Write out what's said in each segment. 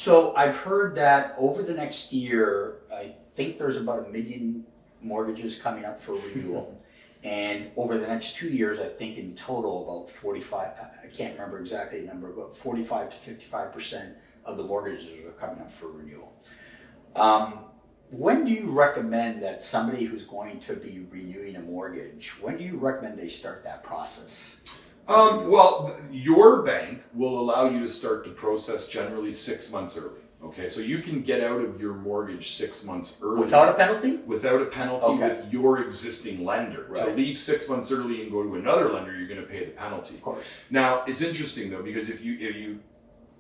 So I've heard that over the next year, I think there's about 1 million mortgages coming up for renewal. And over the next 2 years, I think in total about 45, I can't remember exactly the number, but 45 to 55% of the mortgages are coming up for renewal. When do you recommend that somebody who's going to be renewing a mortgage, when do you recommend they start that process? Well, your bank will allow you to start the process generally 6 months early. Okay, so you can get out of your mortgage 6 months early. Without a penalty? Without a penalty. Okay. With your existing lender. Right. To leave 6 months early and go to another lender, you're going to pay the penalty. Of course. Now, it's interesting though, because if you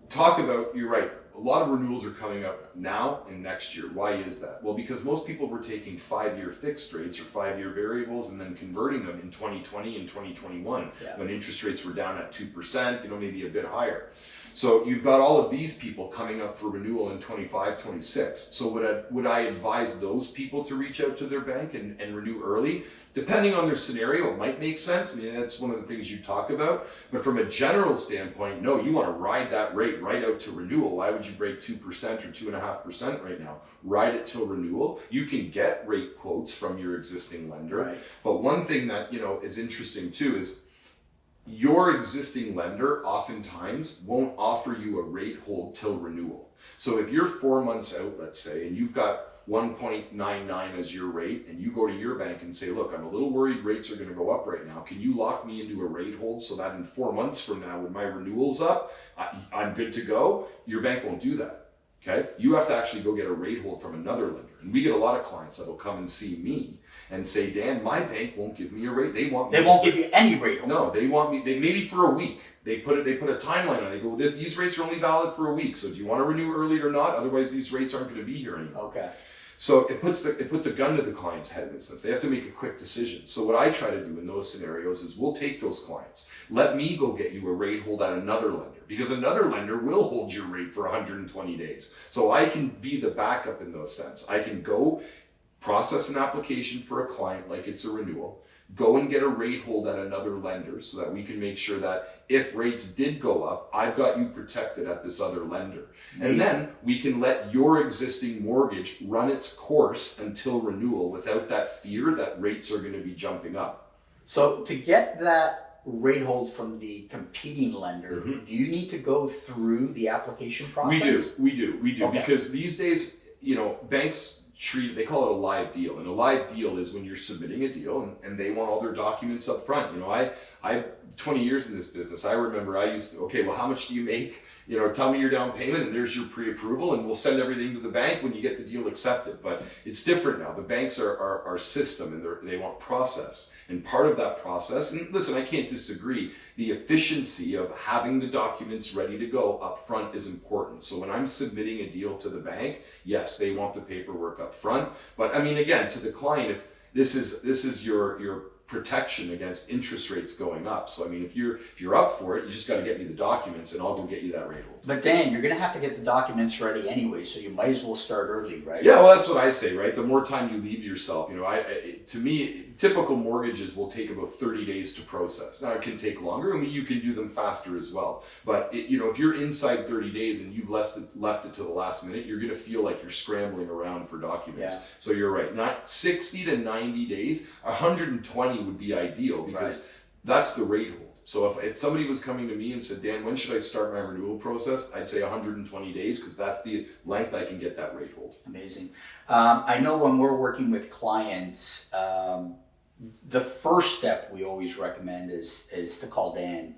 talk about, you're right, a lot of renewals are coming up now and next year. Why is that? Well, because most people were taking 5-year fixed rates or 5-year variables and then converting them in 2020 and 2021 when interest rates were down at 2%, maybe a bit higher. So you've got all of these people coming up for renewal in 25, 26. So would I advise those people to reach out to their bank and renew early? Depending on their scenario, it might make sense. I mean, that's one of the things you talk about. But from a general standpoint, no, you want to ride that rate right out to renewal. Why would you break 2% or 2.5% right now? Ride it till renewal. You can get rate quotes from your existing lender. Right. But one thing that, is interesting too is your existing lender oftentimes won't offer you a rate hold till renewal. So if you're 4 months out, let's say, and you've got 1.99 as your rate, and you go to your bank and say, look, I'm a little worried rates are going to go up right now. Can you lock me into a rate hold so that in 4 months from now, when my renewal's up, I'm good to go? Your bank won't do that. Okay? You have to actually go get a rate hold from another lender. And we get a lot of clients that will come and see me and say, Dan, my bank won't give me a rate. They won't give you any rate hold. No, they want me. They maybe for a week. They put a timeline on it. They go, these rates are only valid for a week. So do you want to renew early or not? Otherwise, these rates aren't going to be here anymore. Okay. So it puts a gun to the client's head in a sense. They have to make a quick decision. So what I try to do in those scenarios is we'll take those clients. Let me go get you a rate hold at another lender, because another lender will hold your rate for 120 days. So I can be the backup in those sense. I can go process an application for a client like it's a renewal, go and get a rate hold at another lender so that we can make sure that if rates did go up, I've got you protected at this other lender. Amazing. And then we can let your existing mortgage run its course until renewal without that fear that rates are going to be jumping up. So to get that rate hold from the competing lender, do you need to go through the application process? We do. Okay. Because these days, banks they call it a live deal. And a live deal is when you're submitting a deal and they want all their documents up front. I 20 years in this business. I remember I used to, okay, well, how much do you make? Tell me your down payment and there's your pre-approval and we'll send everything to the bank when you get the deal accepted. But it's different now. The banks are system and they want process. And part of that process, and listen, I can't disagree, the efficiency of having the documents ready to go up front is important. So when I'm submitting a deal to the bank, yes, they want the paperwork up front. But I mean, again, to the client, if this is your protection against interest rates going up. So I mean, if you're up for it, you just got to get me the documents and I'll go get you that rate hold. But Dan, you're going to have to get the documents ready anyway, so you might as well start early, right? Yeah, well, that's what I say, right? The more time you leave yourself, to me, typical mortgages will take about 30 days to process. Now, it can take longer. I mean, you can do them faster as well. But if you're inside 30 days and you've left it to the last minute, you're going to feel like you're scrambling around for documents. Yeah. So you're right. Not 60 to 90 days, 120 would be ideal because that's the rate hold. So if somebody was coming to me and said, Dan, when should I start my renewal process? I'd say 120 days because that's the length I can get that rate hold. Amazing. I know when we're working with clients, the first step we always recommend is to call Dan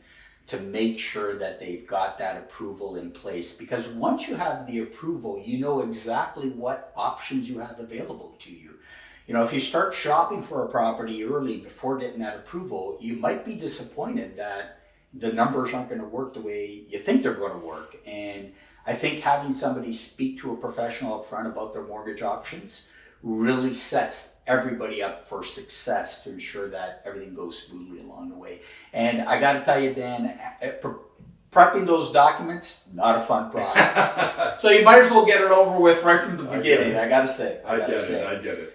to make sure that they've got that approval in place. Because once you have the approval, you know exactly what options you have available to you. If you start shopping for a property early before getting that approval, you might be disappointed that the numbers aren't going to work the way you think they're going to work. And I think having somebody speak to a professional up front about their mortgage options really sets everybody up for success to ensure that everything goes smoothly along the way. And I got to tell you, Dan, prepping those documents, not a fun process. So you might as well get it over with right from the beginning, I got to say. I get it.